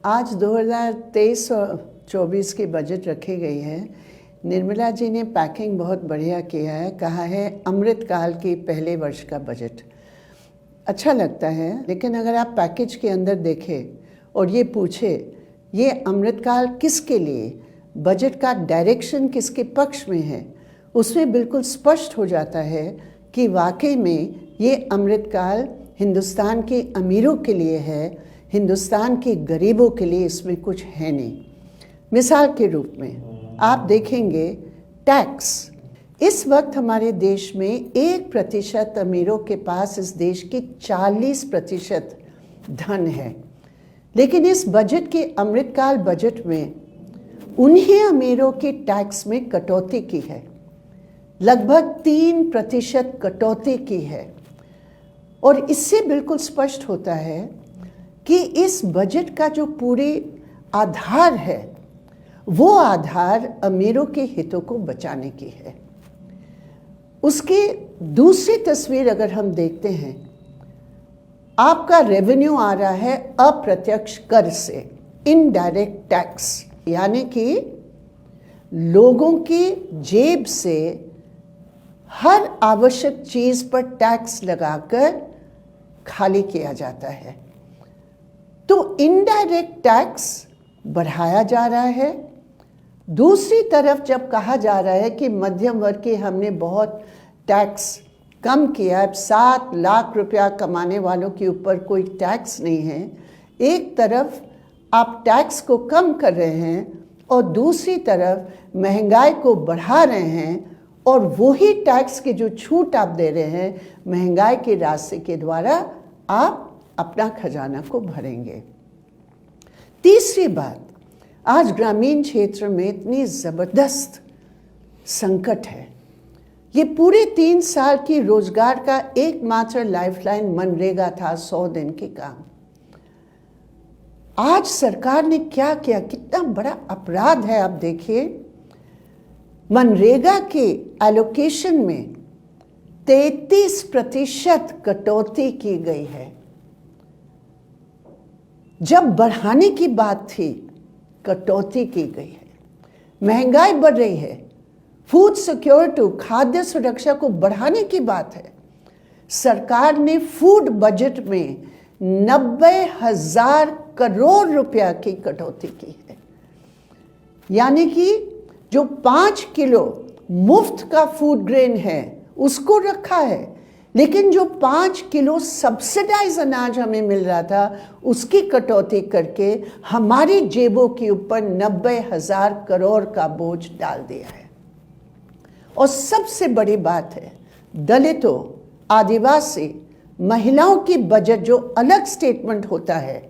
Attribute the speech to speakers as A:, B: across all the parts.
A: आज 2023 और 24 की बजट रखी गई है। निर्मला जी ने पैकिंग बहुत बढ़िया किया है, कहा है अमृतकाल की पहले वर्ष का बजट। अच्छा लगता है, लेकिन अगर आप पैकेज के अंदर देखें और ये पूछे ये अमृतकाल किसके लिए, बजट का डायरेक्शन किसके पक्ष में है, उसमें बिल्कुल स्पष्ट हो जाता है कि वाकई में ये अमृतकाल हिंदुस्तान के अमीरों के लिए है, हिंदुस्तान के गरीबों के लिए इसमें कुछ है नहीं। मिसाल के रूप में आप देखेंगे टैक्स, इस वक्त हमारे देश में 1% अमीरों के पास इस देश की 40% धन है, लेकिन इस बजट के अमृतकाल बजट में उन्हीं अमीरों की टैक्स में कटौती की है, लगभग 3% कटौती की है। और इससे बिल्कुल स्पष्ट होता है कि इस बजट का जो पूरे आधार है वो आधार अमीरों के हितों को बचाने की है। उसकी दूसरी तस्वीर अगर हम देखते हैं, आपका रेवेन्यू आ रहा है अप्रत्यक्ष कर से, इनडायरेक्ट टैक्स, यानी कि लोगों की जेब से हर आवश्यक चीज पर टैक्स लगाकर खाली किया जाता है। तो इनडायरेक्ट टैक्स बढ़ाया जा रहा है। दूसरी तरफ जब कहा जा रहा है कि मध्यम वर्ग के हमने बहुत टैक्स कम किया है, 7 लाख रुपया कमाने वालों के ऊपर कोई टैक्स नहीं है, एक तरफ आप टैक्स को कम कर रहे हैं और दूसरी तरफ महंगाई को बढ़ा रहे हैं, और वही टैक्स की जो छूट आप दे रहे हैं महंगाई के रास्ते के द्वारा आप अपना खजाना को भरेंगे। तीसरी बात, आज ग्रामीण क्षेत्र में इतनी ज़बरदस्त संकट है। ये पूरे 3 साल की रोजगार का एकमात्र लाइफलाइन मनरेगा था, 100 दिन के काम। आज सरकार ने क्या किया, कितना बड़ा अपराध है। आप देखिए, मनरेगा के एलोकेशन में 33% कटौती की गई है। जब बढ़ाने की बात थी, कटौती की गई है। महंगाई बढ़ रही है, फूड सिक्योरिटी, खाद्य सुरक्षा को बढ़ाने की बात है। सरकार ने फूड बजट में 90,000 करोड़ रुपया की कटौती की है, यानी कि जो 5 किलो मुफ्त का फूड ग्रेन है उसको रखा है, लेकिन जो 5 किलो सब्सिडाइज अनाज हमें मिल रहा था उसकी कटौती करके हमारी जेबों के ऊपर 90,000 करोड़ का बोझ डाल दिया है। और सबसे बड़ी बात है, दलितों, आदिवासी, महिलाओं की बजट जो अलग स्टेटमेंट होता है,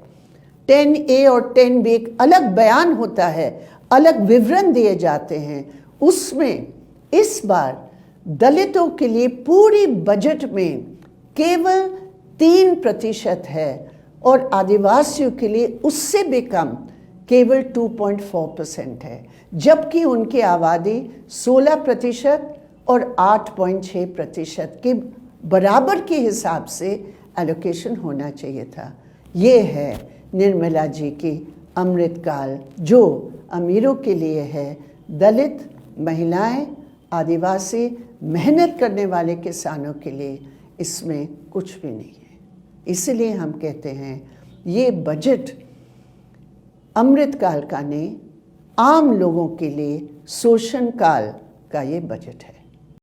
A: 10A और 10B एक अलग बयान होता है, अलग विवरण दिए जाते हैं, उसमें इस बार दलितों के लिए पूरी बजट में केवल 3% है और आदिवासियों के लिए उससे भी कम, केवल 2.4% है, जबकि उनकी आबादी 16% और 8.6% के बराबर के हिसाब से एलोकेशन होना चाहिए था। ये है निर्मला जी की अमृतकाल, जो अमीरों के लिए है, दलित, महिलाएं, आदिवासी, मेहनत करने वाले किसानों के लिए इसमें कुछ भी नहीं है। इसलिए हम कहते हैं ये बजट अमृतकाल का नहीं, आम लोगों के लिए शोषण काल का ये बजट है।